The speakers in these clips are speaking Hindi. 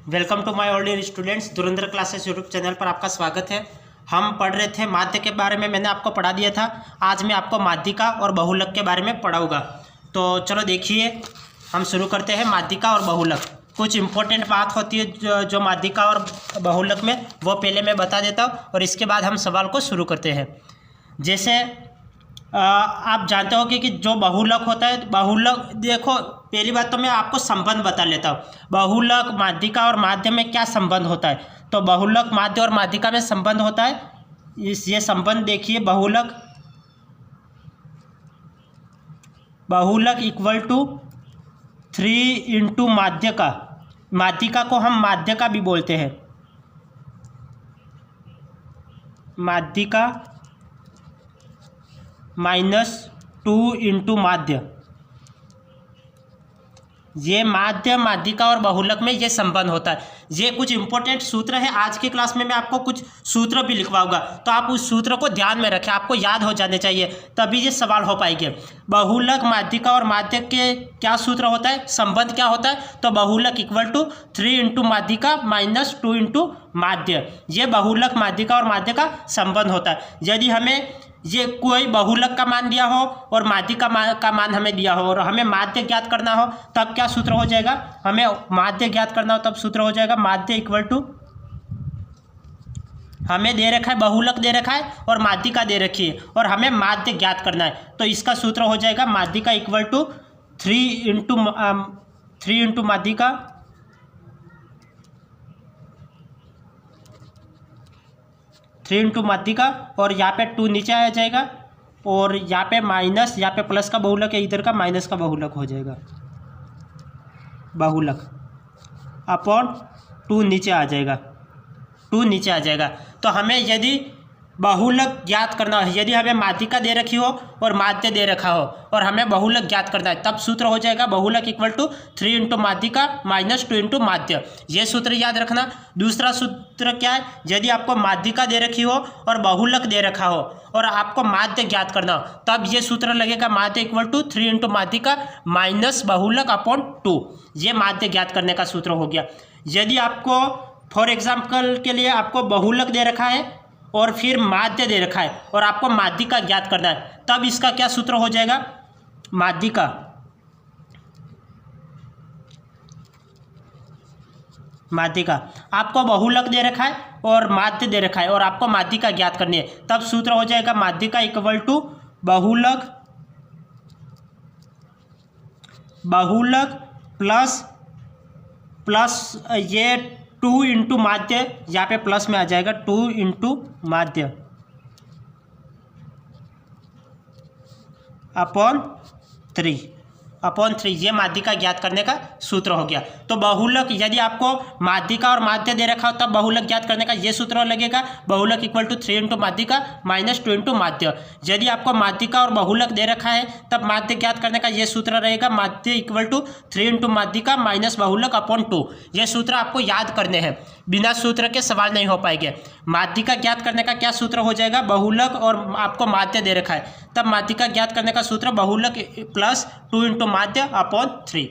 Welcome to my all dear students. Dhurandhar classes YouTube channel पर आपका स्वागत है। हम पढ़ रहे थे माध्य के बारे में, मैंने आपको पढ़ा दिया था। आज मैं आपको माध्यिका और बहुलक के बारे में पढ़ाऊंगा। तो चलो देखिए, हम शुरू करते हैं माध्यिका और बहुलक। कुछ इंपॉर्टेंट बात होती है जो माध्यिका और बहुलक में, वो पहले मैं बता देता हूँ और इसके बाद हम सवाल को शुरू करते हैं। जैसे आप जानते हो कि जो बहुलक होता है, बहुलक देखो, पहली बात तो मैं आपको संबंध बता लेता हूँ। बहुलक, माध्यिका और माध्य में क्या संबंध होता है। तो बहुलक, माध्य और माध्यिका में संबंध होता है। ये संबंध देखिए, बहुलक इक्वल टू 3 इंटू माध्यिका। माध्यिका को हम माध्यिका भी बोलते हैं। माध्यिका -2 इंटू माध्य। ये माध्य, माध्यिका और बहुलक में ये संबंध होता है। ये कुछ इंपॉर्टेंट सूत्र है। आज की क्लास में मैं आपको कुछ सूत्र भी लिखवाऊंगा, तो आप उस सूत्र को ध्यान में रखें, आपको याद हो जाने चाहिए, तभी ये सवाल हो पाएंगे। बहुलक, माध्यिका और माध्य के क्या सूत्र होता है, संबंध क्या होता है। तो बहुलक इक्वल टू 3 इंटू माध्यिका -2 इंटू माध्य। ये बहुलक, माध्यिका और माध्य का संबंध होता है। यदि हमें ये कोई बहुलक का मान दिया हो और माध्यिका का मान हमें दिया हो और हमें माध्य ज्ञात करना हो, तब क्या सूत्र हो जाएगा। हमें माध्य ज्ञात करना हो तब सूत्र हो जाएगा माध्य इक्वल टू, हमें दे रखा है बहुलक दे रखा है और माध्यिका दे रखी है और हमें माध्य ज्ञात करना है, तो इसका सूत्र हो जाएगा माध्यिका इक्वल टू 3 इंटू माध्यिका माध्यिका और यहाँ पे 2 नीचे आ जाएगा और यहाँ पे माइनस, यहाँ पे प्लस का बहुलक है, इधर का माइनस का बहुलक हो जाएगा। बहुलक अपॉन 2 नीचे आ जाएगा, 2 नीचे आ जाएगा। तो हमें यदि बहुलक ज्ञात करना है, यदि हमें माध्यिका दे रखी हो और माध्य दे रखा हो और हमें बहुलक ज्ञात करना है, तब सूत्र हो जाएगा बहुलक इक्वल टू 3 इंटू माध्यिका -2 इंटू माध्य। ये सूत्र याद रखना। दूसरा सूत्र क्या है, यदि आपको माध्यिका दे रखी हो और बहुलक दे रखा हो और आपको माध्य ज्ञात करना हो, तब ये सूत्र लगेगा माध्य इक्वल टू 3 इंटू माध्यिका माइनस बहुलक अपॉन 2। ये माध्य ज्ञात करने का सूत्र हो गया। यदि आपको फॉर एग्जाम्पल के लिए आपको बहुलक दे रखा है और फिर माध्य दे रखा है और आपको माध्यिका ज्ञात करना है, तब इसका क्या सूत्र हो जाएगा। माध्यिका आपको बहुलक दे रखा है और माध्य दे रखा है और आपको माध्यिका ज्ञात करनी है, तब सूत्र हो जाएगा माध्यिका इक्वल टू बहुलक प्लस ये 2 इंटू माध्य, यहाँ पे प्लस में आ जाएगा 2 इंटू माध्य अपॉन 3, ये माध्यिका ज्ञात करने का सूत्र हो गया। तो बहुलक, यदि आपको माध्यिका और माध्य दे रखा हो तब बहुलक ज्ञात करने का ये सूत्र लगेगा बहुलक इक्वल टू 3 इंटू माध्यिका -2 इंटू माध्य। यदि आपको माध्यिका और बहुलक दे रखा है तब माध्य ज्ञात करने का ये सूत्र रहेगा माध्य इक्वल टू 3 इंटू माध्यिका माइनस बहुलक अपॉन 2। ये सूत्र आपको याद करने हैं, बिना सूत्र के सवाल नहीं हो पाएंगे। माध्यिका ज्ञात करने का क्या सूत्र हो जाएगा, बहुलक और आपको माध्य दे रखा है, तब माध्यिका ज्ञात करने का सूत्र बहुलक प्लस 2 इंटू माध्य अपॉन 3।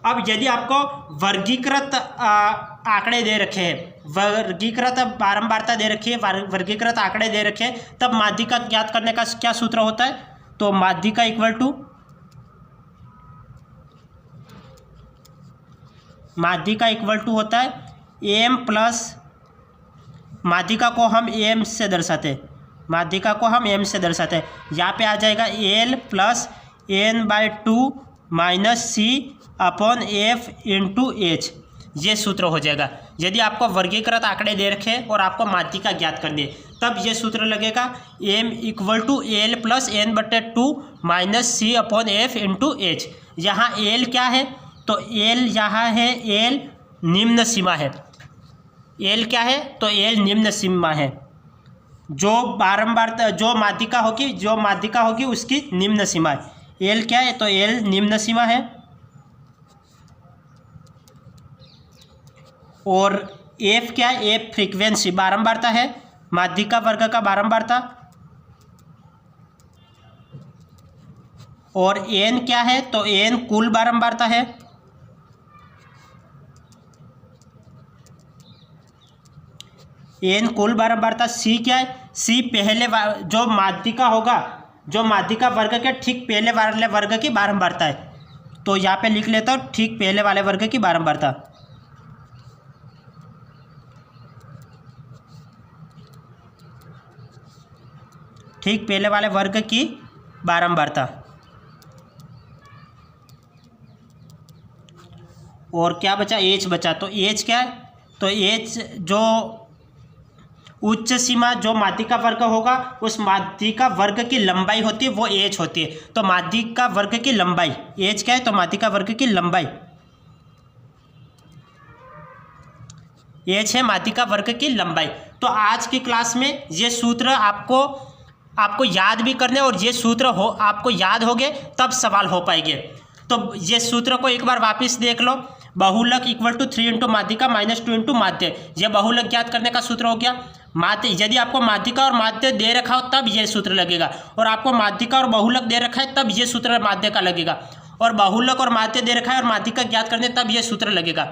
अब यदि आपको वर्गीकृत आंकड़े दे रखे हैं, वर्गीकृत बारंबारता दे रखी है, वर्गीकृत आंकड़े दे रखे हैं, तब माध्यिका ज्ञात करने का क्या सूत्र होता है। तो माध्यिका इक्वल टू, होता है एम प्लस, माध्यिका को हम एम से दर्शाते हैं, यहाँ पे आ जाएगा L plus n/2 minus C upon F into H. ये सूत्र हो जाएगा। यदि आपको वर्गीकृत आंकड़े दे रखे हैं और आपको माध्यिका ज्ञात करनी है, तब ये सूत्र लगेगा m equal to L plus n/2 minus C upon F into H. यहाँ एल क्या है, तो एल यहाँ है, एल निम्न सीमा है। एल क्या है, तो एल निम्न सीमा है। जो बारंबार जो माध्यिका होगी उसकी निम्न सीमा है। एल क्या है, तो एल निम्न सीमा है और एफ क्या है, एफ फ्रीक्वेंसी बारंबारता है, माध्यिका वर्ग का बारंबारता। और एन क्या है, तो एन कुल बारंबारता है। एन कुल बारंबारता, सी क्या है, सी पहले जो माध्यिका होगा, जो माध्यिका वर्ग के ठीक पहले वाले वर्ग की बारंबारता है। तो यहाँ पे लिख लेता हूँ ठीक पहले वाले वर्ग की बारंबारता। ठीक पहले वाले वर्ग की बारंबारता। और क्या बचा, एच बचा। तो एच क्या है, तो एच जो उच्च सीमा जो माध्यिका वर्ग होगा उस माध्यिका वर्ग की लंबाई होती है वो एच होती है। तो माध्यिका वर्ग की लंबाई एच क्या है, तो माध्यिका वर्ग की लंबाई एच है माध्यिका वर्ग की लंबाई। तो आज की क्लास में ये सूत्र आपको याद भी करने, और ये सूत्र आपको याद हो गए तब सवाल हो पाएंगे। तो ये सूत्र को एक बार वापस देख लो। बहुलक इक्वल टू 3 इंटू माध्यिका माइनस 2 इंटू माध्य। यह बहुलक ज्ञात करने का सूत्र हो गया। माध्य, यदि आपको माध्यिका और माध्य दे रखा हो तब ये सूत्र लगेगा, और आपको माध्यिका और बहुलक दे रखा है तब ये सूत्र माध्य का लगेगा, और बहुलक और माध्य दे रखा है और माध्यिका ज्ञात करने तब ये सूत्र लगेगा।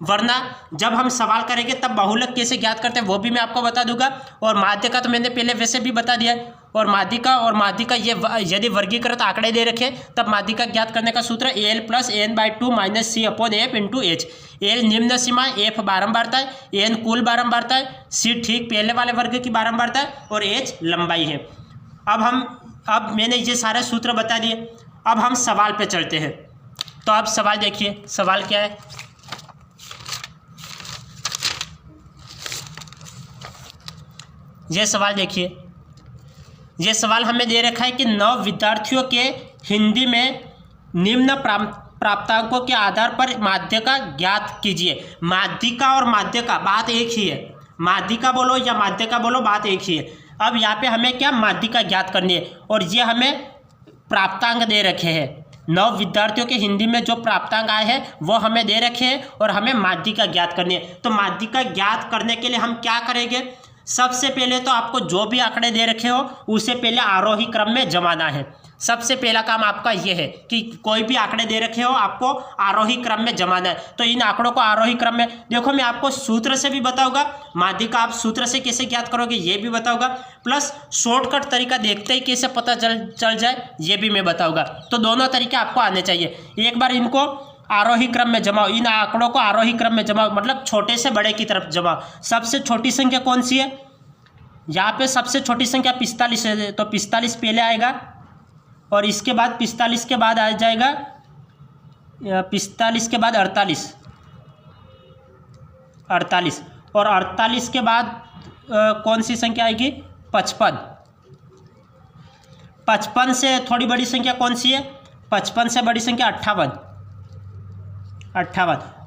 वरना जब हम सवाल करेंगे तब बहुलक कैसे ज्ञात करते हैं वो भी मैं आपको बता दूंगा, और माध्य का तो मैंने पहले वैसे भी बता दिया है। और माध्यिका ये यदि वर्गीकृत आंकड़े दे रखे तब माध्यिका ज्ञात करने का सूत्र L plus N by 2 minus C upon F into H. L निम्न सीमा, एफ बारंबारता है, एन कुल बारंबारता है, सी ठीक पहले वाले वर्ग की बारंबारता है, और एच लंबाई है। अब मैंने ये सारे सूत्र बता दिए। अब हम सवाल पे चलते हैं। तो अब सवाल देखिए, सवाल क्या है। ये सवाल देखिए, ये सवाल हमें दे रखा है कि 9 विद्यार्थियों के हिंदी में निम्न प्राप्तांकों के आधार पर माध्यिका ज्ञात कीजिए। माध्यिका और माध्यिका बात एक ही है, माध्यिका बोलो या माध्यिका बोलो बात एक ही है। अब यहाँ पे हमें क्या माध्यिका ज्ञात करनी है, और ये हमें प्राप्तांक दे रखे हैं। 9 विद्यार्थियों के हिंदी में जो प्राप्तांक आए हैं वो हमें दे रखे हैं, और हमें माध्यिका ज्ञात करनी है। तो माध्यिका ज्ञात करने के लिए हम क्या करेंगे, सबसे पहले तो आपको जो भी आंकड़े दे रखे हो उसे पहले आरोही क्रम में जमाना है। सबसे पहला काम आपका ये है कि कोई भी आंकड़े दे रखे हो आपको आरोही क्रम में जमाना है। तो इन आंकड़ों को आरोही क्रम में, देखो मैं आपको सूत्र से भी बताऊंगा, माध्यिका आप सूत्र से कैसे ज्ञात करोगे ये भी बताऊंगा, प्लस शॉर्टकट तरीका देखते ही कैसे पता चल जाए ये भी मैं बताऊंगा। तो दोनों तरीके आपको आने चाहिए। एक बार इनको आरोही क्रम में जमाओ, इन आंकड़ों को आरोही क्रम में जमाओ, मतलब छोटे से बड़े की तरफ जमाओ। सबसे छोटी संख्या कौन सी है, यहाँ पे सबसे छोटी संख्या 45 है, तो 45 पहले आएगा, और इसके बाद 45 के बाद आ जाएगा 45 के बाद 48, और 48 के बाद कौन सी संख्या आएगी, 55। 55 से थोड़ी बड़ी संख्या कौन सी है, 55 से बड़ी संख्या 58,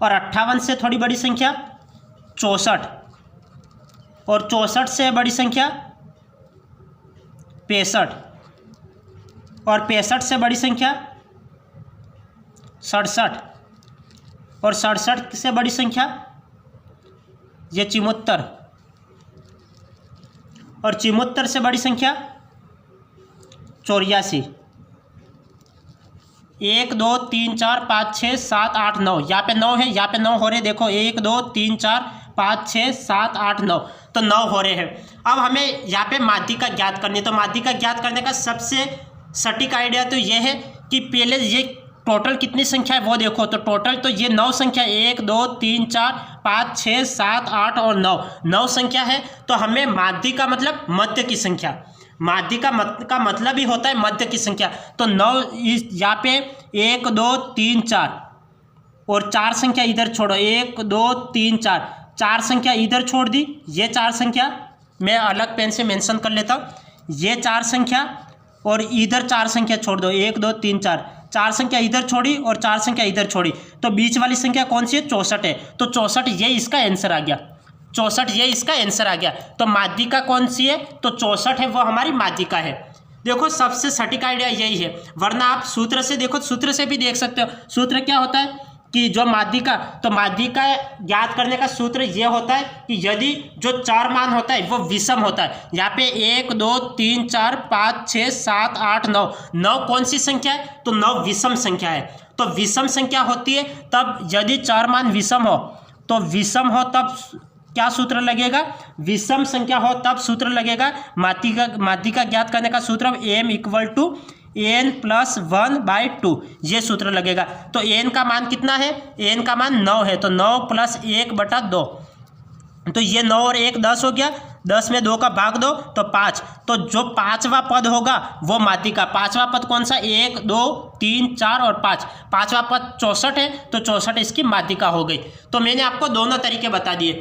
और 58 से थोड़ी बड़ी संख्या 64, और 64 से बड़ी संख्या 65, और 65 से बड़ी संख्या 67, और 67 से बड़ी संख्या ये 74, और 74 से बड़ी संख्या 84। 1 2 3 4 5 6 7 8 9, यहाँ पे 9 है, यहाँ पे 9 हो रहे, देखो 1 2 3 4 5 6 7 8 9, तो 9 हो रहे हैं। अब हमें यहाँ पे माध्यिका ज्ञात करनी है। तो माध्यिका ज्ञात करने का सबसे सटीक आइडिया तो ये है कि पहले ये टोटल कितनी संख्या है वो देखो। तो टोटल तो ये 9 संख्या, 1 2 3 4 5 6 7 8 और 9 संख्या है। तो हमें माध्यिका मतलब मध्य की संख्या, माध्यिका का मतलब ही होता है मध्य की संख्या। तो 9 यहाँ पे 1 2 3 4 और 4 संख्या इधर छोड़ो, 1 2 3 4 संख्या इधर छोड़ दी। ये 4 संख्या मैं अलग पेन से मेंशन कर लेता हूँ। ये 4 संख्या और इधर 4 संख्या छोड़ दो, 1 2 3 4 संख्या इधर छोड़ी और 4 संख्या इधर छोड़ी। तो बीच वाली संख्या कौन सी है, 64 है। तो 64 ये इसका आंसर आ गया, 64 ये इसका आंसर आ गया। तो माध्यिका कौन सी है, तो 64 है, वो हमारी माध्यिका है। देखो सबसे सटीक आइडिया यही है, वरना आप सूत्र से देखो, सूत्र से भी देख सकते हो। सूत्र क्या होता है कि जो माध्यिका, तो माध्यिका ज्ञात करने का सूत्र ये होता है कि यदि जो 4 मान होता है वो विषम होता है। यहाँ पे 1 2 3 4 5 6 7 8 9 कौन सी संख्या है, तो 9 विषम संख्या है। तो विषम संख्या होती है तब यदि 4 मान विषम हो, तो विषम हो क्या सूत्र लगेगा, विषम संख्या हो तब सूत्र लगेगा। माध्यिका ज्ञात करने का सूत्र m इक्वल टू n + 1/2 ये सूत्र लगेगा। तो n का मान कितना है, n का मान 9 है, तो 9 + 1/2, तो ये 9 और 1 10 हो गया, 10 में 2 का भाग दो तो 5। तो जो पांचवा पद होगा वो माध्यिका, पांचवा पद कौन सा, 1 2 3 4 और 5, पांचवा पद 64 है, तो 64 इसकी माध्यिका हो गई। तो मैंने आपको दोनों तरीके बता दिए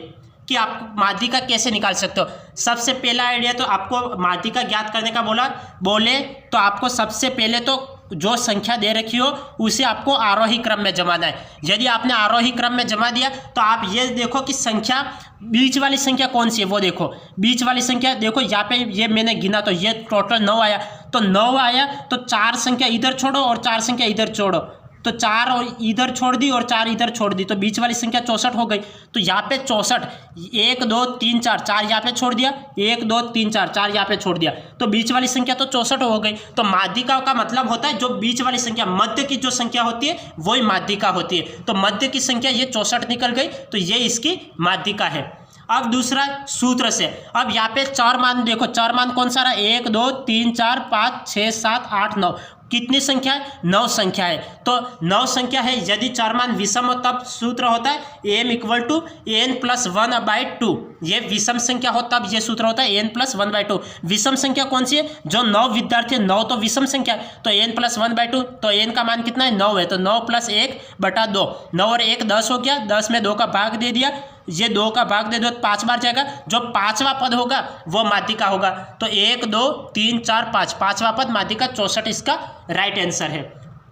कि आप माध्यिका कैसे निकाल सकते हो। सबसे पहला आइडिया तो आपको माध्यिका ज्ञात करने का बोले तो आपको सबसे पहले तो जो संख्या दे रखी हो उसे आपको आरोही क्रम में जमाना है। यदि आपने आरोही क्रम में जमा दिया तो आप ये देखो कि संख्या बीच वाली संख्या कौन सी है, वो देखो बीच वाली संख्या देखो, यहाँ पे ये मैंने गिना तो ये टोटल 9 आया, तो 9 आया तो 4 संख्या इधर छोड़ो और 4 संख्या इधर छोड़ो, तो 4 और इधर छोड़ दी और 4 इधर छोड़ दी, तो बीच वाली संख्या 64 हो गई। तो यहाँ पे 64 1 2 3 4 4 यहाँ पे छोड़ दिया, 1 2 3 4 4 यहाँ पे छोड़ दिया, तो बीच वाली संख्या तो 64 हो गई। तो माध्यिका का मतलब होता है जो बीच वाली संख्या, मध्य की जो संख्या होती है वही माध्यिका होती है। तो मध्य की संख्या ये 64 निकल गई, तो ये इसकी माध्यिका है। अब दूसरा सूत्र से, अब यहाँ पे 4 मान देखो, 4 मान कौन सा रहा, 1 2 3 4 5 6 7 8 9, कितनी संख्या है, 9 संख्या है। तो 9 संख्या है, यदि 4 मान विषम हो तब सूत्र होता है m इक्वल टू n + 1/2, ये विषम संख्या हो तब ये सूत्र होता है n + 1/2। विषम संख्या कौन सी है, जो 9 विद्यार्थी है, 9 तो विषम संख्या है, तो n + 1/2, तो n का मान कितना है, 9 है, तो 9 + 1/2, 9 और 1 10 हो गया, 10 में 2 का भाग दे दिया, ये 2 का भाग दे दो तो 5 बार जाएगा, जो पांचवा पद होगा वो माध्यिका होगा। तो 1 2 3 4 5, पांचवा पद माध्यिका, 64 इसका राइट आंसर है,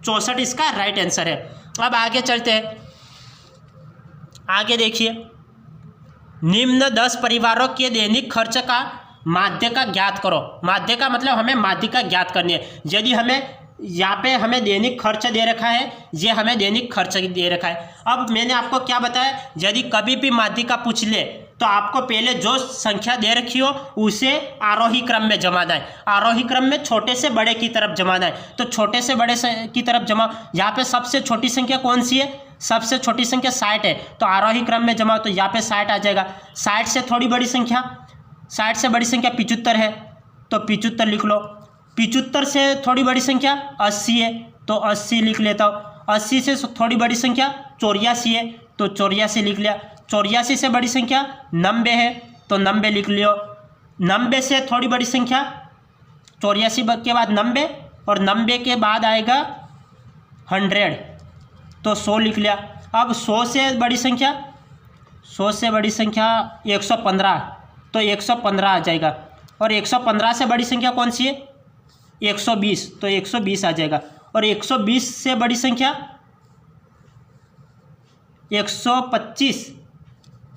64 इसका राइट आंसर है। अब आगे चलते हैं, आगे देखिए, निम्न 10 परिवारों के दैनिक खर्च का माध्यिका ज्ञात करो। माध्यिका मतलब हमें माध्यिका ज्ञात करनी है। यदि हमें यहाँ पे हमें दैनिक खर्च दे रखा है, ये हमें दैनिक खर्च दे रखा है। अब मैंने आपको क्या बताया, यदि कभी भी माध्यिका पूछ ले तो आपको पहले जो संख्या दे रखी हो उसे आरोही क्रम में जमाना है, आरोही क्रम में छोटे से बड़े की तरफ जमाना है। तो छोटे से बड़े की तरफ जमा, यहाँ पे सबसे छोटी संख्या कौन सी है, सबसे छोटी संख्या 60 है, तो आरोही क्रम में जमाओ, तो यहाँ पे 60 आ जाएगा। 60 से थोड़ी बड़ी संख्या, 60 से बड़ी संख्या 75 है, तो 75 लिख लो। 75 से थोड़ी बड़ी संख्या 80 है, तो 80 लिख लेता हूँ। 80 से थोड़ी बड़ी संख्या 84 है, तो 84 लिख लिया। 84 से बड़ी संख्या 90 है, तो 90 लिख लियो। 90 से थोड़ी बड़ी संख्या 84 के बाद 90, और 90 के बाद आएगा 100, तो 100 लिख लिया। अब 100 से बड़ी संख्या, 100 से बड़ी संख्या 115, तो 115 आ जाएगा। और 115 से बड़ी संख्या कौन सी है, 120, तो 120 आ जाएगा। और 120 से बड़ी संख्या 125,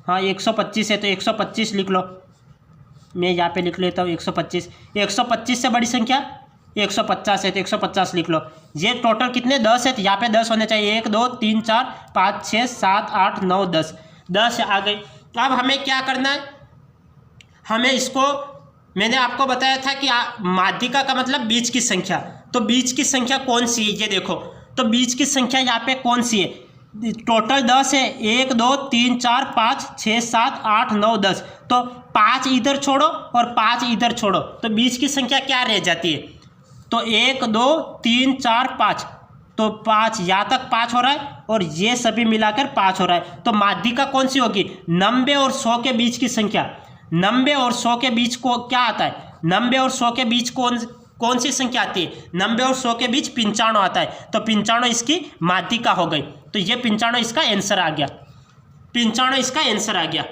हाँ 125 है, तो 125 लिख लो। मैं यहाँ पे लिख लेता हूँ 125। 125 से बड़ी संख्या 150 है, तो 150 लिख लो। ये टोटल कितने 10 है, तो यहाँ पे 10 होने चाहिए, 1 2 3 4 5 6 7 8 9 10, 10 आ गई। अब हमें क्या करना है, हमें इसको, मैंने आपको बताया था कि माध्यिका का मतलब बीच की संख्या, तो बीच की संख्या कौन सी है, ये देखो, तो बीच की संख्या यहाँ पे कौन सी है, टोटल 10 है, 1 2 3 4 5 6 7 8 9 10, तो 5 इधर छोड़ो और 5 इधर छोड़ो, तो बीच की संख्या क्या रह जाती है, तो 1 2 3 4 5, तो 5 यहाँ तक 5 हो रहा है, और ये सभी मिलाकर 5 हो रहा है। तो माध्यिका कौन सी होगी, 90 और 100 के बीच की संख्या। 90 और 100 के बीच को क्या आता है, 90 और 100 के बीच कौन सी संख्या आती है, 90 और 100 के बीच 95 आता है, तो 95 इसकी माध्यिका हो गई। तो ये 95 इसका आंसर आ गया, 95 इसका आंसर आ गया।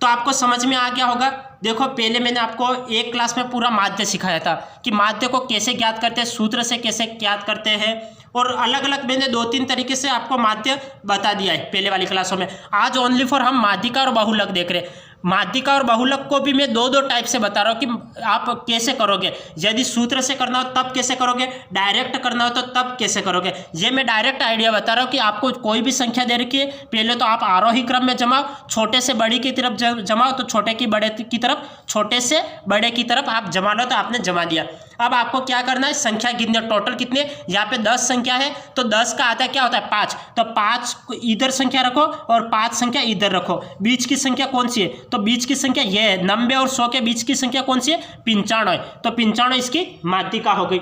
तो आपको समझ में आ गया होगा। देखो पहले मैंने आपको एक क्लास में पूरा माध्य सिखाया था कि माध्य को कैसे ज्ञात करते हैं, सूत्र से कैसे ज्ञात करते हैं, और अलग अलग मैंने 2-3 तरीके से आपको माध्य बता दिया है पहले वाली क्लासों में। आज ओनली फॉर हम माध्यिका और बहुलक देख रहे हैं। माध्यिका और बहुलक को भी मैं 2-2 टाइप से बता रहा हूँ कि आप कैसे करोगे। यदि सूत्र से करना हो तब कैसे करोगे, डायरेक्ट करना हो तो तब कैसे करोगे। ये मैं डायरेक्ट आइडिया बता रहा हूँ कि आपको कोई भी संख्या दे रखी है, पहले तो आप आरोही क्रम में जमाओ, छोटे से बड़ी की तरफ जमाओ, तो छोटे की बड़े की तरफ, छोटे से बड़े की तरफ आप जमा लो, तो आपने जमा दिया। अब आपको क्या करना है, संख्या गिनने। टोटल कितने, यहाँ पे 10 संख्या है, तो 10 का आधा क्या होता है 5, तो 5 इधर संख्या रखो और 5 संख्या इधर रखो। बीच की संख्या कौन सी है, तो बीच की संख्या ये है, 90 और 100 के बीच की संख्या कौन सी है, 95, तो 95 इसकी माध्यिका हो गई।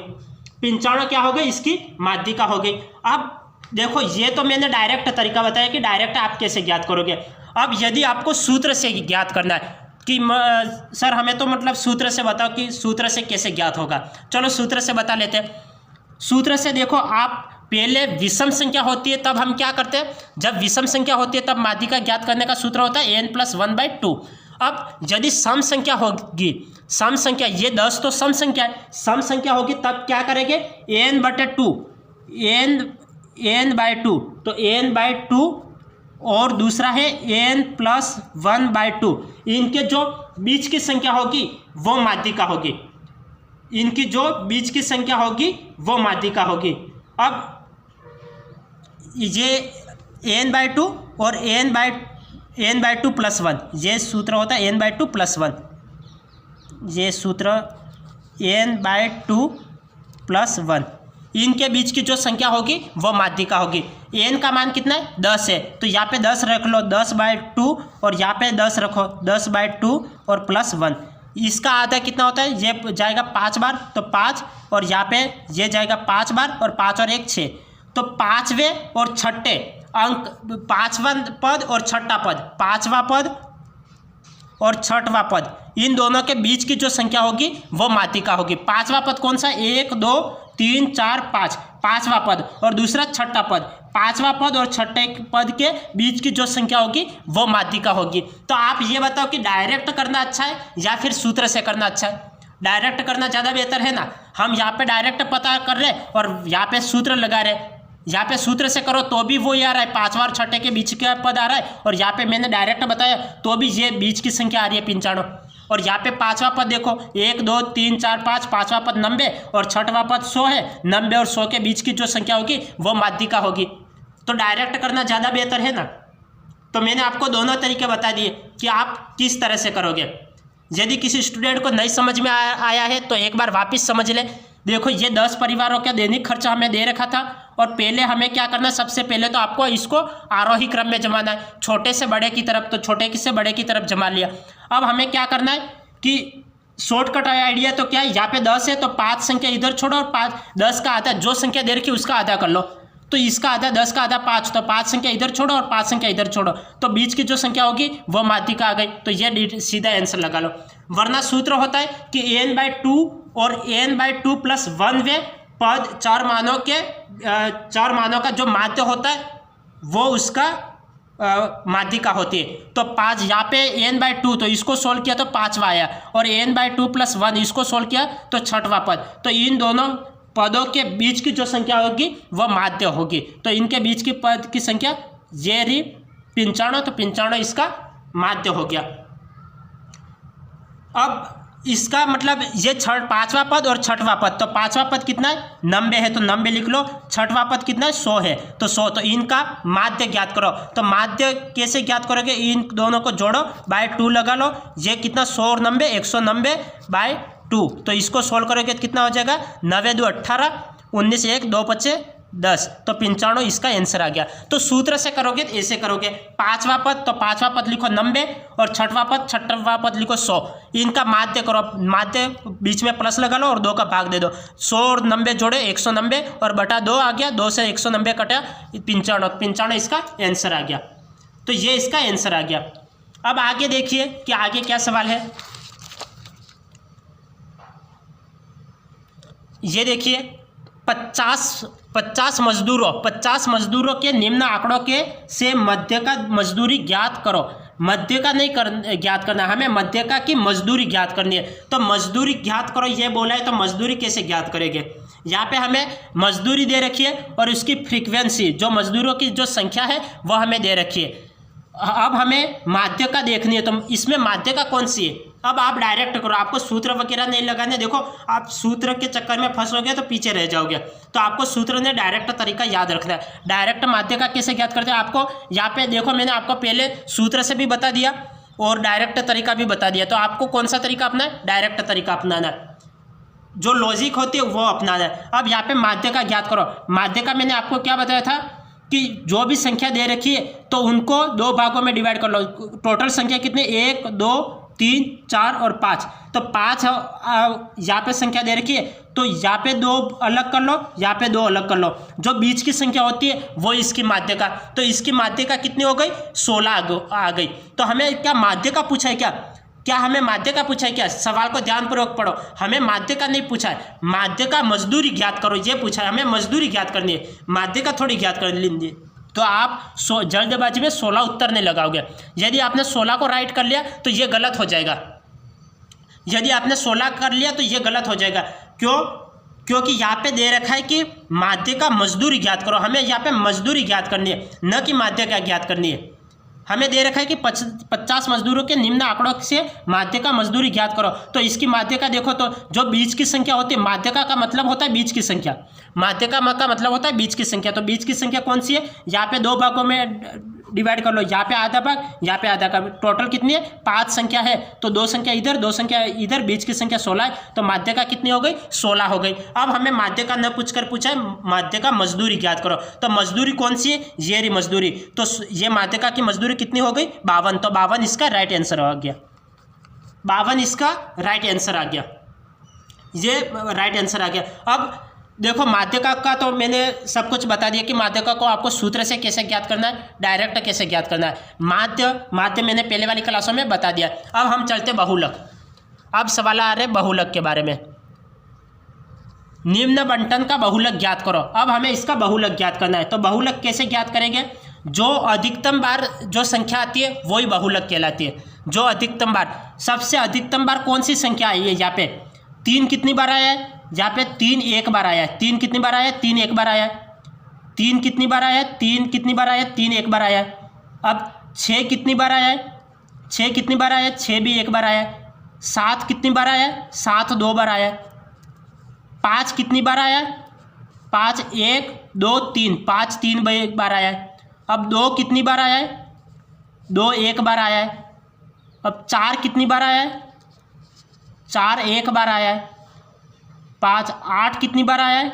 95 क्या हो गई, इसकी माध्यिका हो गई। अब देखो ये तो मैंने डायरेक्ट तरीका बताया कि डायरेक्ट आप कैसे ज्ञात करोगे। अब यदि आपको सूत्र से ज्ञात करना है कि सर हमें तो मतलब सूत्र से बताओ कि सूत्र से कैसे ज्ञात होगा, चलो सूत्र से बता लेते हैं। सूत्र से देखो, आप पहले विषम संख्या होती है तब हम क्या करते हैं, जब विषम संख्या होती है तब माध्यिका ज्ञात करने का सूत्र होता है n+1/2। अब यदि सम संख्या होगी, सम संख्या ये 10 तो सम संख्या है, सम संख्या होगी तब क्या करेंगे, n/2, n/2, तो n/2 और दूसरा है n+1/2। इनके जो बीच की संख्या होगी वो माध्यिका होगी, इनकी जो बीच की संख्या होगी वो माध्यिका होगी। अब ये n/2 और n/2 + 1, ये सूत्र होता है n/2 + 1, ये सूत्र n/2 + 1। इनके बीच की जो संख्या होगी वो माध्यिका होगी। n का मान कितना है, 10 है, तो यहाँ पे 10 रख लो, 10/2, और यहाँ पे 10 रखो, 10/2 और +1। इसका आधा कितना होता है, ये जाएगा 5 बार, तो 5, और यहाँ पे ये जाएगा 5 बार, और 5 और 1 6, तो 5वें और छठे अंक, 5वां पद और छठा पद, 5वां पद और छठवां पद, इन दोनों के बीच की जो संख्या होगी वो माध्यिका होगी। 5वां पद कौन सा, 1 2 3 4 5, 5वां पद, और दूसरा छठा पद, 5वां पद और छठे पद के बीच की जो संख्या होगी वो माध्यिका होगी। तो आप ये बताओ कि डायरेक्ट करना अच्छा है या फिर सूत्र से करना अच्छा है। डायरेक्ट करना ज़्यादा बेहतर है ना, हम यहाँ पे डायरेक्ट पता कर रहे हैं और यहाँ पे सूत्र लगा रहे। यहाँ पे सूत्र से करो तो भी वो ही आ रहा है, 5वां और छठे के बीच का पद आ रहा है, और यहाँ पे मैंने डायरेक्ट बताया तो भी ये बीच की संख्या आ रही है 95। और यहाँ पे 5वां पद देखो, 1 2 3 4 5, 5वां पद 90 और छठवां पद 100 है, 90 और 100 के बीच की जो संख्या होगी वो माध्यिका होगी। तो डायरेक्ट करना ज़्यादा बेहतर है ना। तो मैंने आपको दोनों तरीके बता दिए कि आप किस तरह से करोगे। यदि किसी स्टूडेंट को नहीं समझ में आया है तो एक बार वापस समझ ले। देखो ये 10 परिवारों का दैनिक खर्चा हमें दे रखा था, और पहले हमें क्या करना है, सबसे पहले तो आपको इसको आरोही क्रम में जमाना है, छोटे से बड़े की तरफ, तो छोटे से बड़े की तरफ जमा लिया। अब हमें क्या करना है कि शॉर्टकट आइडिया तो क्या है, यहाँ पे 10 है तो 5 संख्या इधर छोड़ो और 10 का आधा, जो संख्या दे रखी उसका आधा कर लो, तो इसका आधा 10 का आधा 5, तो 5 संख्या इधर छोड़ो और 5 संख्या इधर छोड़ो, तो बीच की जो संख्या होगी वो माध्यिका आ गई। तो ये सीधा आंसर लगा लो। वरना सूत्र होता है कि n/2 और n/2 + 1वें पद, चार मानों का जो माध्य होता है वो उसका माध्यिका होती है। तो 5 यहाँ पे n/2, तो इसको सोल्व किया तो 5वां आया, और n/2 + 1 इसको सोल्व किया तो छठवां पद। तो इन दोनों पदों के बीच की जो संख्या होगी वह माध्य होगी। तो इनके बीच की पद की संख्या ये रही 95, तो 95 इसका माध्य हो गया। अब इसका मतलब ये 5वां पद और छठवां पद, तो 5वां पद कितना है 90 है, तो 90 लिख लो। छठवां पद कितना है 100 है, तो 100, तो इनका माध्य ज्ञात करो। तो माध्य कैसे ज्ञात करोगे, इन दोनों को जोड़ो, /2 लगा लो। ये कितना 100 और 90, 190/2, तो इसको सोल्व करोगे तो कितना हो जाएगा, 9 2 18, 19 1 2 5 10, तो 95 इसका आंसर आ गया। तो सूत्र से करोगे तो ऐसे करोगे, 5वां पद, तो 5वां पद लिखो 90 और छठवां पद लिखो 100। इनका माध्य करो, माध्य बीच में प्लस लगा लो और 2 का भाग दे दो। 100 और 90 जोड़े 190 और बटा 2 आ गया, 2 से 190 कटा 95 इसका आंसर आ गया। तो ये इसका आंसर आ गया। अब आगे देखिए कि आगे क्या सवाल है। ये देखिए 50 मजदूरों के निम्न आंकड़ों के से मध्य का मजदूरी ज्ञात करो। मध्य का नहीं ज्ञात करना, हमें मध्य का की मजदूरी ज्ञात करनी है। तो मजदूरी ज्ञात करो ये बोला है, तो मजदूरी कैसे ज्ञात करेंगे। यहाँ पे हमें मजदूरी दे रखी है और उसकी फ्रीक्वेंसी, जो मजदूरों की जो संख्या है वह हमें दे रखी है। अब हमें माध्य का देखनी है, तो इसमें माध्य का कौन सी है। अब आप डायरेक्ट करो, आपको सूत्र वगैरह नहीं लगाने। देखो आप सूत्र के चक्कर में फंसोगे तो पीछे रह जाओगे। तो आपको सूत्र ने डायरेक्ट तरीका याद रखना है। डायरेक्ट माध्य का कैसे ज्ञात करते हैं, आपको यहाँ पे देखो मैंने आपको पहले सूत्र से भी बता दिया और डायरेक्ट तरीका भी बता दिया। तो आपको कौन सा तरीका अपना है, डायरेक्ट तरीका अपनाना है। जो लॉजिक होती है वो अपनाना है। अब यहाँ पे माध्य का ज्ञात करो। माध्य का मैंने आपको क्या बताया था कि जो भी संख्या दे रखी है तो उनको 2 भागों में डिवाइड कर लो। टोटल संख्या कितने, 1 2 3 4 और 5, तो 5 यहाँ पे संख्या दे रखी है तो यहाँ पे 2 अलग कर लो, यहाँ पे 2 अलग कर लो। जो बीच की संख्या होती है वो इसकी माध्य का, तो इसकी माध्य का कितनी हो गई, 16 आ गई। तो हमें क्या माध्य का पूछा है, क्या हमें माध्य का पूछा है क्या? सवाल को ध्यानपूर्वक पढ़ो, हमें माध्य का नहीं पूछा है, माध्य का मजदूरी ज्ञात करो ये पूछा है। हमें मजदूरी ज्ञात करनी है, माध्य का थोड़ी ज्ञात कर लीजिए। तो आप जल्दबाजी में 16 उत्तर नहीं लगाओगे। यदि आपने 16 को राइट कर लिया तो ये गलत हो जाएगा, यदि आपने 16 कर लिया तो ये गलत हो जाएगा। क्यों? क्योंकि यहाँ पे दे रखा है कि माध्य का मजदूरी ज्ञात करो। हमें यहाँ पे मजदूरी ज्ञात करनी है, न कि माध्य का ज्ञात करनी है। हमें दे रखा है कि 50 मजदूरों के निम्न आंकड़ों से माध्य का मजदूरी ज्ञात करो। तो इसकी माध्य का देखो, तो जो बीच की संख्या होती है, माध्य का मतलब होता है बीच की संख्या, माध्य का मतलब होता है बीच की संख्या। तो बीच की संख्या कौन सी है, यहाँ पे 2 भागों में डिवाइड कर लो, यहाँ पे आधा भाग, यहाँ पे आधा भाग। टोटल कितनी है, 5 संख्या है, तो 2 संख्या इधर 2 संख्या इधर, बीच की संख्या 16 है, तो माध्य का कितनी हो गई, 16 हो गई। अब हमें माध्य का न पूछकर पूछा है माध्य का मजदूरी ज्ञात करो। तो मजदूरी कौन सी है, ये रही मजदूरी। तो ये माध्य का की मजदूरी कितनी हो गई, 52। तो 52 इसका राइट आंसर आ गया, 52 इसका राइट आंसर आ गया, ये राइट आंसर आ गया। अब देखो माध्यका का तो मैंने सब कुछ बता दिया कि माध्यका को आपको सूत्र से कैसे ज्ञात करना है, डायरेक्ट कैसे ज्ञात करना है। माध्य मैंने पहले वाली क्लासों में बता दिया। अब हम चलते बहुलक। अब सवाल आ रहे बहुलक के बारे में। निम्न बंटन का बहुलक ज्ञात करो। अब हमें इसका बहुलक ज्ञात करना है। तो बहुलक कैसे ज्ञात करेंगे, जो अधिकतम बार जो संख्या आती है वही बहुलक कहलाती है। जो अधिकतम बार, सबसे अधिकतम बार कौन सी संख्या आई है, यहाँ पे 3 कितनी बार आया है, यहाँ पे 3 एक बार आया है। 3 कितनी बार आया है, 3 एक बार आया है। 3 कितनी बार आया है, 3 कितनी बार आया है, 3 एक बार आया है। अब 6 कितनी बार आया है, 6 कितनी बार आया है, 6 भी एक बार आया है। 7 कितनी बार आया है, 7 2 बार आया है। 5 कितनी बार आया है, 5 1 2 3, 5 3 एक बार आया है। अब 2 कितनी बार आया है, 2 एक बार आया है। अब 4 कितनी बार आया है, 4 एक बार आया है। 5 8 कितनी बार आया है,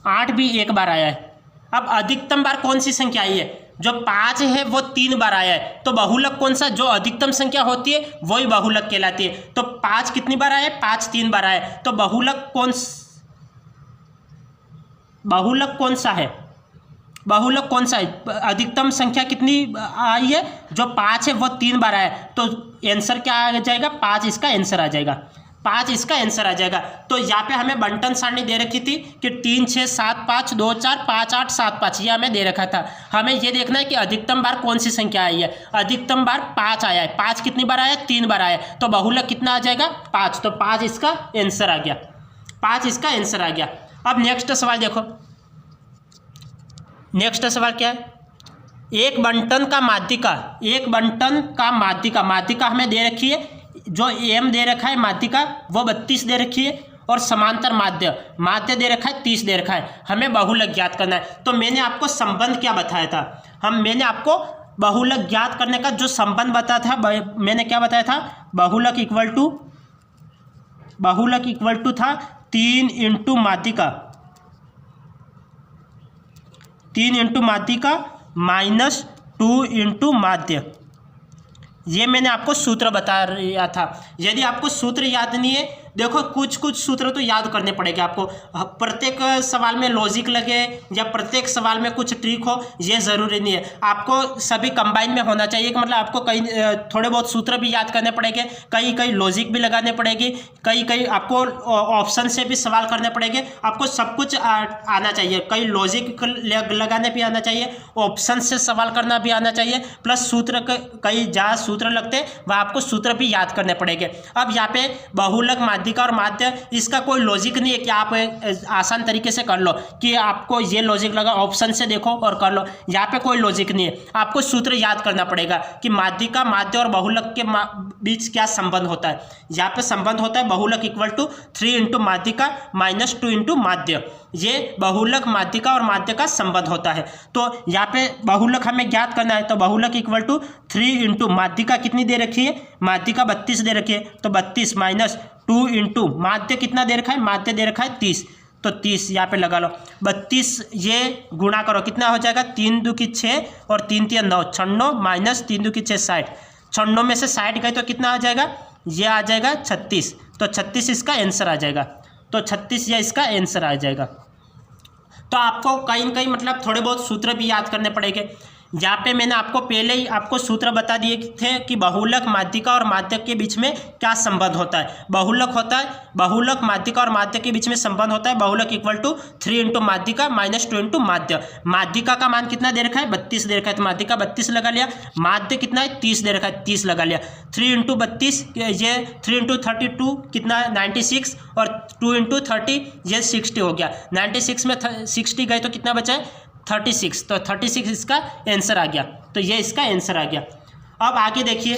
8 भी एक बार आया है। अब अधिकतम बार कौन सी संख्या आई है, जो 5 है वो 3 बार आया है। तो बहुलक कौन सा, जो अधिकतम संख्या होती है वही बहुलक कहलाती है। तो 5 कितनी बार आया है, 5 3 बार आया है। तो बहुलक कौन सा है, बहुलक कौन सा है, अधिकतम संख्या कितनी आई है, जो 5 है वो 3 बार आया है। तो आंसर क्या आ जाएगा, 5 इसका आंसर आ जाएगा, 5 इसका आंसर आ जाएगा। तो यहाँ पे हमें बंटन सारणी दे रखी थी कि 3 6 7 5 2 4 5 8 7 5, ये हमें दे रखा था। हमें ये देखना है कि अधिकतम बार कौन सी संख्या आई है। अधिकतम बार 5 आया है। 5 कितनी बार आया है, 3 बार आया है। तो बहुलक कितना आ जाएगा, 5। तो 5 इसका आंसर आ गया, 5 इसका आंसर आ गया। अब नेक्स्ट सवाल देखो, नेक्स्ट सवाल क्या है, एक बंटन का माध्यिका, एक बंटन का माध्यिका हमें दे रखी है, जो एम दे रखा है माध्यिका वो 32 दे रखी है, और समांतर माध्य दे रखा है 30 दे रखा है। हमें बहुलक ज्ञात करना है। तो मैंने आपको संबंध क्या बताया था, मैंने आपको बहुलक ज्ञात करने का जो संबंध बताया था, मैंने क्या बताया था, बहुलक इक्वल टू था 3 इंटू माध्यिका, 3 इंटू माध्यिका माइनस 2 इंटू माध्य। ये मैंने आपको सूत्र बता रहा था। यदि आपको सूत्र याद नहीं है, देखो कुछ सूत्र तो याद करने पड़ेंगे आपको। प्रत्येक सवाल में लॉजिक लगे या प्रत्येक सवाल में कुछ ट्रिक हो, ये ज़रूरी नहीं है। आपको सभी कंबाइन में होना चाहिए कि मतलब आपको कई थोड़े बहुत सूत्र भी याद करने पड़ेंगे, कई लॉजिक भी लगाने पड़ेगी, कई आपको ऑप्शन से भी सवाल करने पड़ेंगे। आपको सब कुछ आना चाहिए, कई लॉजिक लगाने भी आना चाहिए, ऑप्शन से सवाल करना भी आना चाहिए, प्लस सूत्र कई जहाँ सूत्र लगते हैं वह आपको सूत्र भी याद करने पड़ेंगे। अब यहाँ पे बहुलक माध्यिका और माध्य, इसका कोई लॉजिक नहीं है कि आप आसान तरीके से कर लो कि आपको ये लॉजिक लगा, ऑप्शन से देखो और कर लो। यहाँ पे कोई लॉजिक नहीं है, आपको सूत्र याद करना पड़ेगा कि माध्यिका माध्य और बहुलक के बीच क्या संबंध होता है। यहाँ पे संबंध होता है बहुलक इक्वल टू 3 इंटू माध्यिका माइनस 2 इंटू माध्य। ये बहुलक माध्यिका और माध्य का संबंध होता है। तो यहाँ पे बहुलक हमें ज्ञात करना है। तो बहुलक इक्वल टू 3 इंटू माध्यिका कितनी दे रखी है, माध्यिका 32 दे रखी है, तो 32 माइनस 2 इंटू माध्य कितना दे रखा है, माध्य दे रखा है 30, तो 30 यहाँ पे लगा लो। 32 ये गुणा करो, कितना हो जाएगा, 3 2 की 6 और 3 3 9, 96 माइनस 3 2 की 6 60, 96 में से 60 गए तो कितना आ जाएगा, ये आ जाएगा 36, तो 36 इसका आंसर आ जाएगा, तो 36 ये इसका आंसर आ जाएगा। तो आपको कहीं न कहीं मतलब थोड़े बहुत सूत्र भी याद करने पड़ेंगे। जहाँ पे मैंने आपको पहले ही आपको सूत्र बता दिए थे कि बहुलक माध्यिका और माध्यक के बीच में क्या संबंध होता है। बहुलक होता है, बहुलक माध्यिका और माध्यक के बीच में संबंध होता है बहुलक इक्वल टू 3 इंटू माध्यिका माइनस 2 इंटू माध्य। माध्यिका का मान कितना दे रखा है, 32 दे रखा है, तो माध्यिका 32 लगा लिया। माध्य कितना है, 30 दे रखा है, 30 लगा लिया। 3 इंटू 32 ये 3 इंटू 32 कितना है 96 और 2 इंटू 30 ये 60 हो गया। 96 में 60 गए तो कितना बचा है 36, तो 36 इसका आंसर आ गया, तो ये इसका आंसर आ गया। अब आगे देखिए,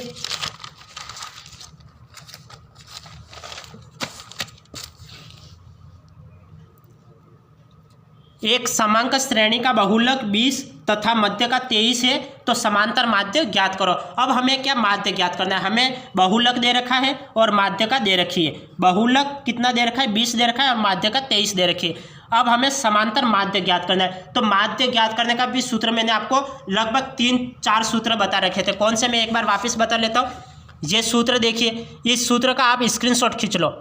एक समांक श्रेणी का बहुलक 20 तथा मध्य का 23 है, तो समांतर माध्य ज्ञात करो। अब हमें क्या माध्य ज्ञात करना है, हमें बहुलक दे रखा है और माध्य का दे रखी है। बहुलक कितना दे रखा है 20 दे रखा है और माध्य का 23 दे रखी है। अब हमें समांतर माध्य ज्ञात करना है, तो माध्य ज्ञात करने का भी सूत्र मैंने आपको लगभग 3-4 सूत्र बता रखे थे। कौन से मैं एक बार वापस बता लेता हूँ। ये सूत्र देखिए, इस सूत्र का आप स्क्रीनशॉट खींच लो,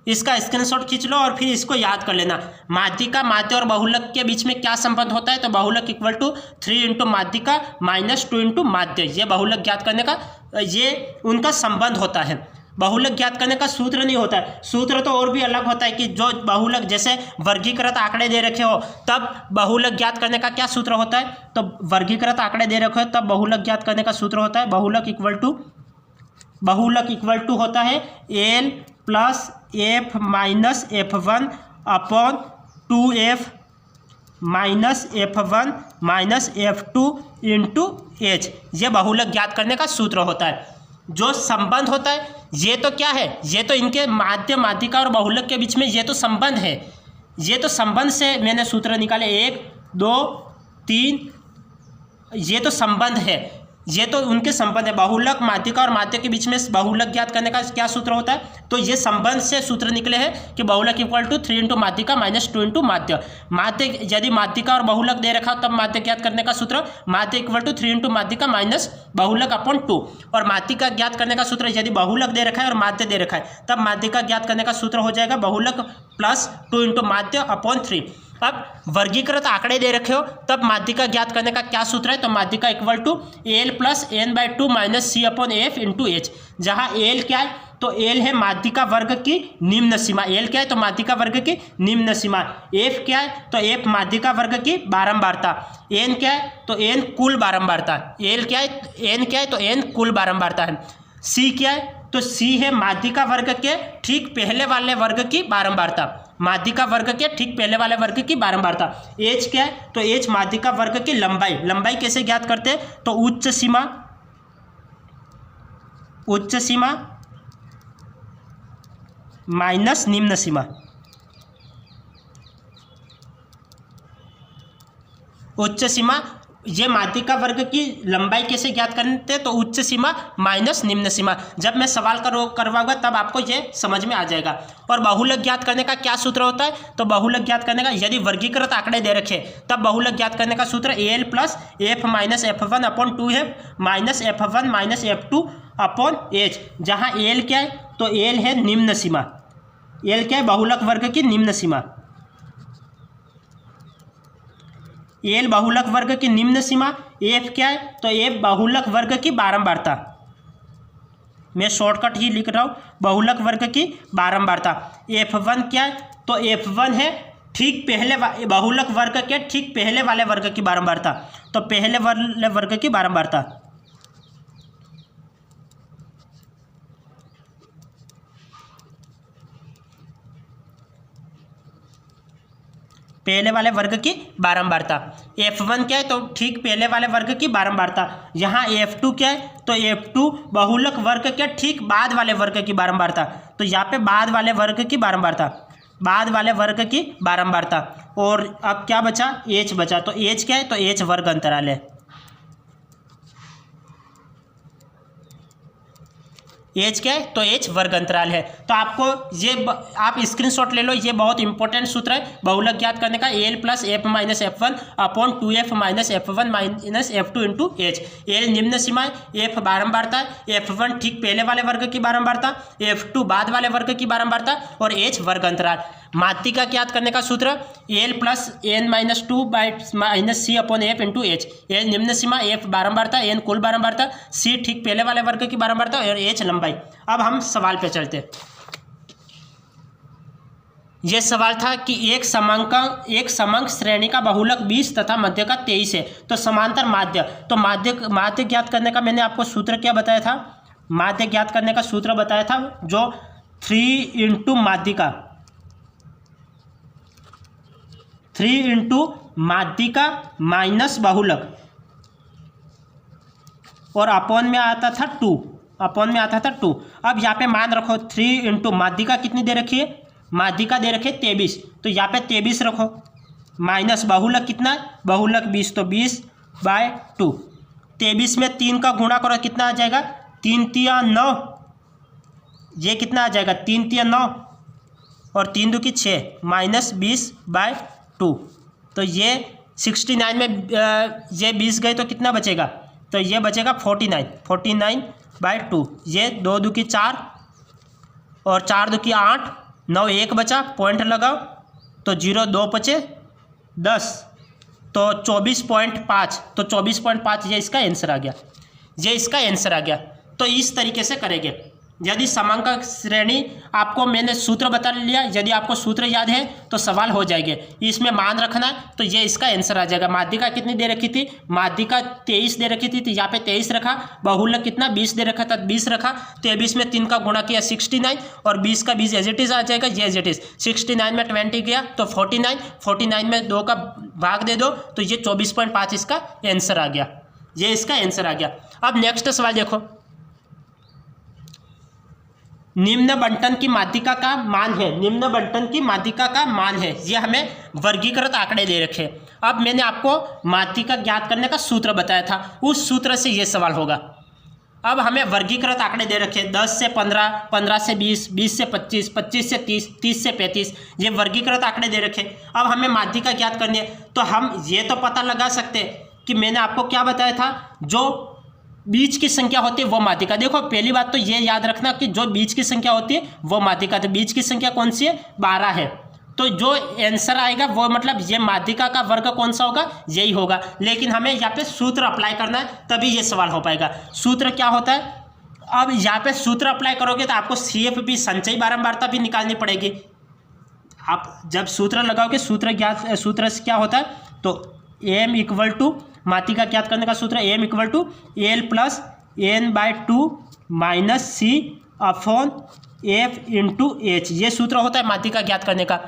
इसका स्क्रीनशॉट खींच लो और फिर इसको याद कर लेना। माध्यिका माध्य और बहुलक के बीच में क्या संबंध होता है, तो बहुलक इक्वल टू 3 इंटू माध्यिका माइनस 2 इंटू माध्य। ये बहुलक ज्ञात करने का ये उनका संबंध होता है। बहुलक ज्ञात करने का सूत्र नहीं होता है, सूत्र तो और भी अलग होता है कि जो बहुलक जैसे वर्गीकृत आंकड़े दे रखे हो तब बहुलक ज्ञात करने का क्या सूत्र होता है, तो वर्गीकृत आंकड़े दे रखे हो तब बहुलक ज्ञात करने का सूत्र होता है बहुलक इक्वल टू होता है L plus F minus F1 upon 2F minus F1 minus F2 into H. ये बहुलक ज्ञात करने का सूत्र होता है। जो संबंध होता है ये तो क्या है, ये तो इनके माध्य माध्यिका और बहुलक के बीच में ये तो संबंध है। ये तो संबंध से मैंने सूत्र निकाले 1 2 3, ये तो संबंध है, ये तो उनके संबंध है। बहुलक माध्यिका और माध्य के बीच में बहुलक ज्ञात करने का क्या सूत्र होता है, तो ये संबंध से सूत्र निकले हैं कि बहुलक इक्वल टू 3 इंटू माध्यिका माइनस 2 इंटू माध्य। माध्य यदि माध्यिका और बहुलक दे रखा हो तब माध्य ज्ञात करने का सूत्र माध्य इक्वल टू 3 इंटू माध्यिका माइनस बहुलक अपॉन 2, और माध्यिका ज्ञात करने का सूत्र यदि बहुलक दे रखा है और माध्य दे रखा है तब माध्यिका ज्ञात करने का सूत्र हो जाएगा बहुलक प्लस 2 इंटू माध्य अपॉन 3। अब वर्गीकृत आंकड़े दे रखे हो तब माध्यिका ज्ञात करने का क्या सूत्र है, तो माध्यिका equal to L plus n/2 minus C upon F into H. जहाँ एल क्या है, तो एल है माध्यिका वर्ग की निम्न सीमा, एल क्या है तो माध्यिका वर्ग की निम्न सीमा। एफ क्या है, तो एफ माध्यिका वर्ग की बारंबारता। एन क्या है, तो एन कुल बारंबारता। एल क्या है, एन क्या है, तो एन कुल बारंबारता है। सी क्या है, तो सी है माध्यिका वर्ग के ठीक पहले वाले वर्ग की बारंबारता, माध्यिका वर्ग के ठीक पहले वाले वर्ग की बारंबारता। एच क्या है, तो एच माध्यिका वर्ग की लंबाई। लंबाई कैसे ज्ञात करते हैं, तो उच्च सीमा माइनस निम्न सीमा। उच्च सीमा ये माध्यिका वर्ग की लंबाई कैसे ज्ञात करते हैं, तो उच्च सीमा माइनस निम्न सीमा। जब मैं सवाल करवाऊंगा तब आपको ये समझ में आ जाएगा। और बहुलक ज्ञात करने का क्या सूत्र होता है, तो बहुलक ज्ञात करने का यदि वर्गीकृत आंकड़े दे रखे तब बहुलक ज्ञात करने का सूत्र L plus F minus F1 upon 2F minus F1 minus F2 upon H. जहाँ एल क्या है, तो एल है निम्न सीमा। एल क्या है, बहुलक वर्ग की निम्न सीमा। एल बहुलक वर्ग की निम्न सीमा। एफ क्या है, तो एफ बहुलक वर्ग की बारंबारता। मैं शॉर्टकट ही लिख रहा हूँ, बहुलक वर्ग की बारंबारता। F1 क्या है, तो F1 है ठीक पहले बहुलक वर्ग के ठीक पहले वाले वर्ग की बारंबारता, तो पहले वाले वर्ग की बारंबारता। पहले वाले वर्ग की बारंबारता। F1 क्या है, तो ठीक पहले वाले वर्ग की बारंबारता। यहाँ F2 क्या है, तो F2 बहुलक वर्ग के ठीक बाद वाले वर्ग की बारंबारता। तो यहाँ पे बाद वाले वर्ग की बारंबारता, बाद वाले वर्ग की बारंबारता। और अब क्या बचा, H बचा। तो H क्या है, तो H वर्ग अंतराल है। एच क्या है, तो एच वर्ग अंतराल है। तो आपको ये आप स्क्रीनशॉट ले लो, ये बहुत इंपॉर्टेंट सूत्र है बहुलक ज्ञात करने का। L plus F minus F one upon 2f minus F one minus F two into H. L निम्न सीमा है, एफ बारंबारता है, एफ वन ठीक पहले वाले वर्ग की बारंबारता, एफ टू बाद वाले वर्ग की बारंबारता और एच वर्ग अंतराल। माध्यिका ज्ञात करने का सूत्र L plus N minus two by minus C upon F into H. L निम्न सीमा, एफ बारंबारता, एन कुल बारंबारता, सी ठीक पहले वाले वर्ग की बारंबारता और एच लंबाई। अब हम सवाल पे चलते हैं। यह सवाल था कि एक समांक श्रेणी का बहुलक 20 तथा मध्य का 23 है, तो समांतर माध्य। तो माध्य ज्ञात करने का मैंने आपको सूत्र क्या बताया था? माध्य ज्ञात करने का सूत्र बताया था जो 3 इंटू माध्यिका, 3 इंटू माध्यिका माइनस बहुलक और अपॉन में आता था 2, अपॉन में आता था 2। अब यहाँ पे मान रखो 3 इंटू माध्यिका कितनी दे रखी है? माध्यिका दे रखी है 23, तो यहाँ पे 23 रखो, माइनस बहुलक कितना है? बहुलक 20, तो 20/2। 23 में 3 का गुणा करो, कितना आ जाएगा? 3 तिया 9, ये कितना आ जाएगा? 3 तिया 9 और 3 दूनी 6 माइनस 20/2। तो ये 69 में ये 20 गए तो कितना बचेगा? तो ये बचेगा 49/2। ये 2 दूनी 4 और 4 दूनी 8, 9 1 बचा, पॉइंट लगाओ तो 0 2 बचे 10, तो 24.5। तो 24.5 ये इसका आंसर आ गया, ये इसका आंसर आ गया। तो इस तरीके से करेंगे। यदि समांक श्रेणी आपको मैंने सूत्र बता लिया, यदि आपको सूत्र याद है तो सवाल हो जाएंगे। इसमें मान रखना, तो ये इसका आंसर आ जाएगा। माध्यिका कितनी दे रखी थी? माध्यिका 23 दे रखी थी, तो यहाँ पे 23 रखा। बहुलक कितना? 20 दे रखा था, 20 रखा। 23 में 3 का गुणा किया 69 और 20 का 20 एज इट इज आ जाएगा, ये एज इट इज। 69 में 20 गया तो 49 में 2 का भाग दे दो, तो ये 24.5 इसका आंसर आ गया, ये इसका आंसर आ गया। अब नेक्स्ट सवाल देखो, निम्न बंटन की माध्यिका का मान है, निम्न बंटन की माध्यिका का मान है, ये हमें वर्गीकृत आंकड़े दे रखे। अब मैंने आपको माध्यिका ज्ञात करने का सूत्र बताया था, उस सूत्र से ये सवाल होगा। अब हमें वर्गीकृत आंकड़े दे रखे 10 से 15, 15 से 20, 20 से 25, 25 से 30, 30 से 35, ये वर्गीकृत आंकड़े दे रखे। अब हमें माध्यिका ज्ञात करनी है, तो हम ये तो पता लगा सकते हैं कि मैंने आपको क्या बताया था, जो बीच की संख्या होती है वो माध्यिका। देखो पहली बात तो ये याद रखना कि जो बीच की संख्या होती है वो माध्यिका। तो बीच की संख्या कौन सी है? 12 है। तो जो आंसर आएगा वो मतलब ये माध्यिका का वर्ग कौन सा होगा? यही होगा। लेकिन हमें यहाँ पे सूत्र अप्लाई करना है, तभी ये सवाल हो पाएगा। सूत्र क्या होता है? अब यहाँ पे सूत्र अप्लाई करोगे तो आपको CFP संचयी बारंबारता भी निकालनी पड़ेगी। आप जब सूत्र लगाओगे, सूत्र से क्या होता है? तो m इक्वल टू माध्यिका ज्ञात करने का सूत्र m equal to L plus n/2 minus C upon F into H, ये सूत्र होता है माध्यिका ज्ञात करने का।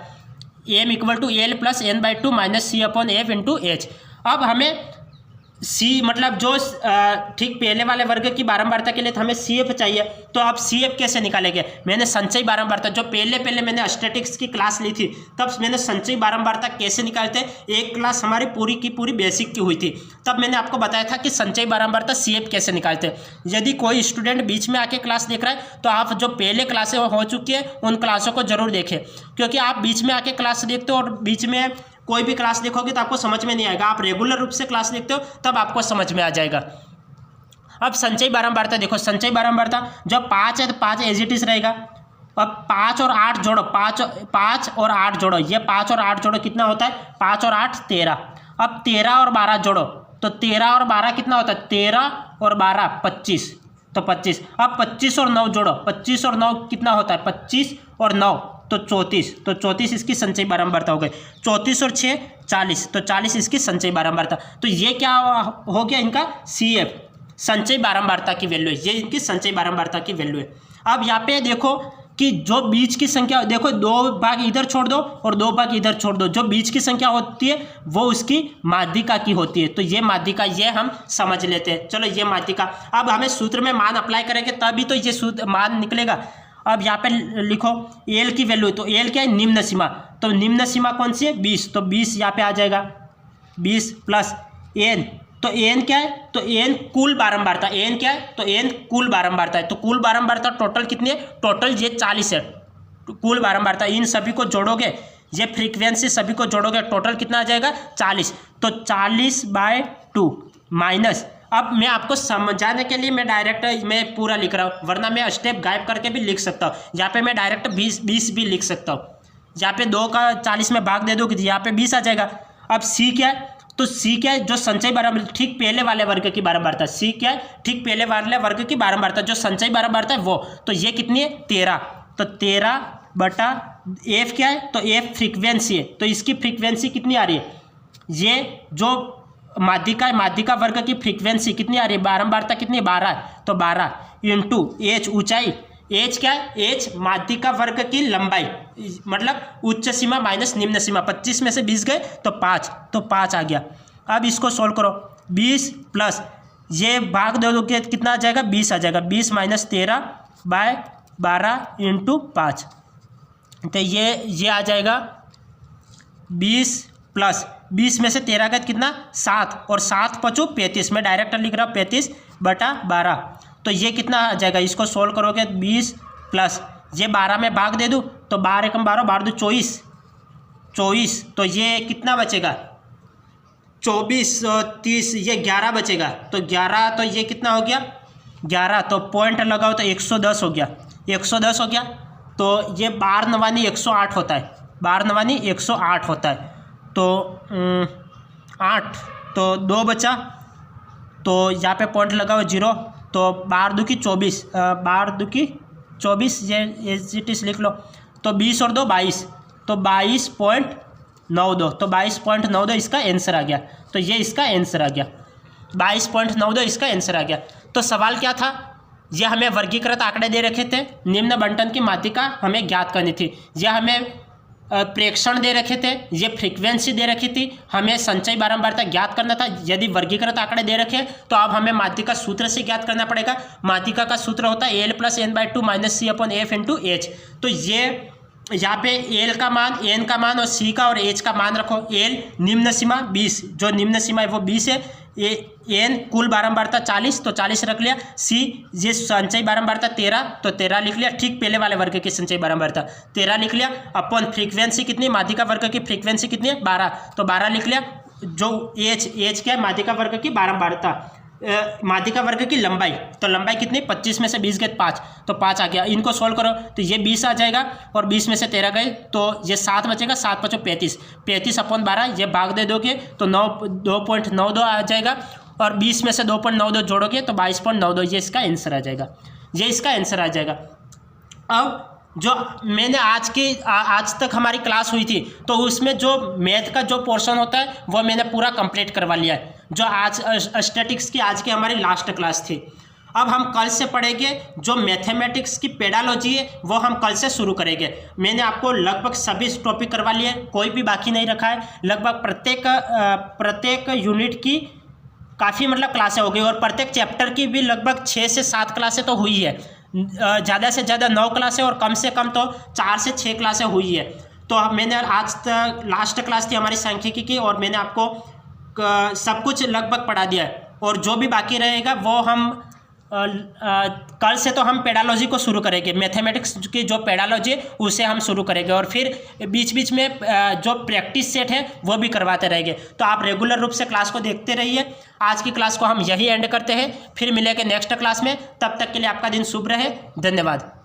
m equal to L plus n/2 minus C upon F into H। अब हमें C मतलब जो ठीक पहले वाले वर्ग की बारंबारता के लिए तो हमें CF चाहिए। तो अब CF कैसे निकालेंगे? मैंने संचयी बारंबारता, जो पहले मैंने स्टैटिक्स की क्लास ली थी तब मैंने संचयी बारंबारता कैसे निकालते, एक क्लास हमारी पूरी की पूरी बेसिक की हुई थी, तब मैंने आपको बताया था कि संचयी बारंबारता CF कैसे निकालते। यदि कोई स्टूडेंट बीच में आके क्लास देख रहा है तो आप जो पहले क्लासें हो चुकी है उन क्लासों को जरूर देखें, क्योंकि आप बीच में आके क्लास देखते हो और बीच में कोई भी क्लास देखोगे तो आपको समझ में नहीं आएगा। आप रेगुलर रूप से क्लास देखते हो तब आपको समझ में आ जाएगा। अब संचयी बारंबारता देखो, संचयी बारंबारता जब 5 है तो 5 एज इट इज रहेगा। अब 5 और 8 जोड़ो, 5 और 8 जोड़ो, ये 5 और 8 जोड़ो कितना होता है? 5 और 8 13। अब 13 और 12 जोड़ो, तो 13 और 12 कितना होता है? 13 और 12 25, तो 25। अब 25 और 9 जोड़ो, 25 और 9 कितना होता है? 25 और 9 तो 34, तो 34 इसकी संचयी बारंबारता हो गई। 34 और 6 40, तो 40 इसकी संचयी बारंबारता। तो ये क्या हो गया? इनका CF संचयी बारंबारता की वैल्यू है, ये इनकी संचयी बारंबारता की वैल्यू है। अब यहाँ पे देखो कि जो बीच की संख्या, देखो 2 भाग इधर छोड़ दो और 2 भाग इधर छोड़ दो, जो बीच की संख्या होती है वो उसकी माध्यिका की होती है। तो ये माध्यिका, ये हम समझ लेते हैं। चलो ये माध्यिका। अब हमें सूत्र में मान अप्लाई करेंगे तभी तो ये सूत्र मान निकलेगा। अब यहाँ पे लिखो L की वैल्यू, तो L क्या है? निम्न सीमा। तो निम्न सीमा कौन सी है? 20, तो 20 यहाँ पे आ जाएगा। 20 प्लस n तो एन क्या है, तो एन कुल बारंबारता, एन क्या है, तो एन कुल बारंबारता है। तो कुल बारंबारता टोटल कितनी है, टोटल ये 40 है कुल बारंबारता। इन सभी को जोड़ोगे, ये फ्रीक्वेंसी सभी को जोड़ोगे, टोटल कितना आ जाएगा 40। तो 40/2 माइनस, अब मैं आपको समझाने के लिए मैं डायरेक्ट मैं पूरा लिख रहा हूँ, वरना मैं स्टेप गायब करके भी लिख सकता हूँ। यहाँ पे मैं डायरेक्ट 20 भी लिख सकता हूँ। यहाँ पे 2 का 40 में भाग दे दो, यहाँ पे 20 आ जाएगा। अब सी क्या है, तो सी क्या है, जो संचयी बारंबार ठीक पहले वाले वर्ग की बारंबारता। सी क्या है, ठीक पहले वाले वर्ग की बारंबारता, जो संचयी बारंबारता है वो। तो ये कितनी है 13, तो 13/एफ क्या है, तो एफ फ्रीक्वेंसी है। तो इसकी फ्रीक्वेंसी कितनी आ रही है, ये जो माध्यिका है, माध्यिका वर्ग की फ्रीक्वेंसी कितनी आ रही है, बारंबारता कितनी है 12 है। तो 12 इंटू एच ऊंचाई, एच क्या है, एच माध्यिका वर्ग की लंबाई, मतलब उच्च सीमा माइनस निम्न सीमा। 25 में से 20 गए तो 5, तो 5 आ गया। अब इसको सोल्व करो, 20 प्लस ये भाग दे दो कि कितना आ जाएगा 20 आ जाएगा। 20 माइनस 13/12 इंटू 5, तो ये आ जाएगा 20 प्लस 20 में से 13 गए कितना 7, और 7 5 35, मैं डायरेक्ट लिख रहा हूँ 35/12। तो ये कितना आ जाएगा, इसको सोल्व करोगे 20 प्लस ये 12 में भाग दे दूँ तो 12 एकम 12, 12 दो 24, तो ये कितना बचेगा 24 30, ये 11 बचेगा। तो 11, तो ये कितना हो गया 11, तो पॉइंट लगाओ तो 110 हो गया, 110 हो गया। तो ये 12 9 108 होता है, 12 9 108 होता है। तो 8, तो 2 बचा, तो यहाँ पे पॉइंट लगाओ 0, तो 12 2 की 24, 12 2 की 24, ये एज इट इज लिख लो। तो 20 और 2 22, तो 22.92, तो 22.92 इसका आंसर आ गया। तो ये इसका आंसर आ गया, 22.92 इसका आंसर आ गया। तो सवाल क्या था, ये हमें वर्गीकृत आंकड़े दे रखे थे, निम्न बंटन की माध्यिका हमें ज्ञात करनी थी। यह हमें प्रेक्षण दे रखे थे, ये फ्रीक्वेंसी दे रखी थी, हमें संचयी बारंबारता ज्ञात करना था। यदि वर्गीकृत आंकड़े दे रखे तो अब हमें माध्यिका सूत्र से ज्ञात करना पड़ेगा। माध्यिका का सूत्र होता है L + n/2 - C/F × H। तो ये यहाँ पे L का मान, N का मान और C का और H का मान रखो। L निम्न सीमा 20, जो निम्न सीमा है वो 20 है। N कुल बारंबारता 40, तो 40 रख लिया। C ये संचयी बारंबारता 13, तो 13 लिख लिया, ठीक पहले वाले वर्ग की संचयी बारंबारता 13 लिख लिया। अपन फ्रीक्वेंसी कितनी, माध्यिका वर्ग की फ्रीक्वेंसी कितनी है 12, तो 12 लिख लिया। जो H क्या है, माध्यिका वर्ग की बारंबारता, माध्यिका वर्ग की लंबाई, तो लंबाई कितनी 25 में से 20 गए 5, तो 5 आ गया। इनको सोल्व करो तो ये 20 आ जाएगा, और 20 में से 13 गए तो ये 7 बचेगा, 7 5 35, 35/12, ये भाग दे दोगे तो 2.92 आ जाएगा, और 20 में से 2.92 जोड़ोगे तो 22.92, ये इसका आंसर आ जाएगा, ये इसका आंसर आ जाएगा। अब जो मैंने आज तक हमारी क्लास हुई थी, तो उसमें जो मैथ का जो पोर्शन होता है वो मैंने पूरा कंप्लीट करवा लिया है। जो आज स्टैटिक्स की आज की हमारी लास्ट क्लास थी। अब हम कल से पढ़ेंगे जो मैथमेटिक्स की पेडालॉजी है, वो हम कल से शुरू करेंगे। मैंने आपको लगभग सभी टॉपिक करवा लिए, कोई भी बाकी नहीं रखा है। लगभग प्रत्येक यूनिट की काफ़ी मतलब क्लासें हो गई, और प्रत्येक चैप्टर की भी लगभग 6 से 7 क्लासें तो हुई है। ज़्यादा से ज़्यादा 9 क्लासें, और कम से कम तो 4 से 6 क्लासें हुई है। तो मैंने आज तक लास्ट क्लास थी हमारी सांख्यिकी की, और मैंने आपको सब कुछ लगभग पढ़ा दिया है। और जो भी बाकी रहेगा वो हम कल से तो हम पेडालॉजी को शुरू करेंगे, मैथमेटिक्स की जो पेडालॉजी है उसे हम शुरू करेंगे, और फिर बीच बीच में जो प्रैक्टिस सेट है वो भी करवाते रहेंगे। तो आप रेगुलर रूप से क्लास को देखते रहिए। आज की क्लास को हम यही एंड करते हैं, फिर मिलेंगे नेक्स्ट क्लास में। तब तक के लिए आपका दिन शुभ रहे, धन्यवाद।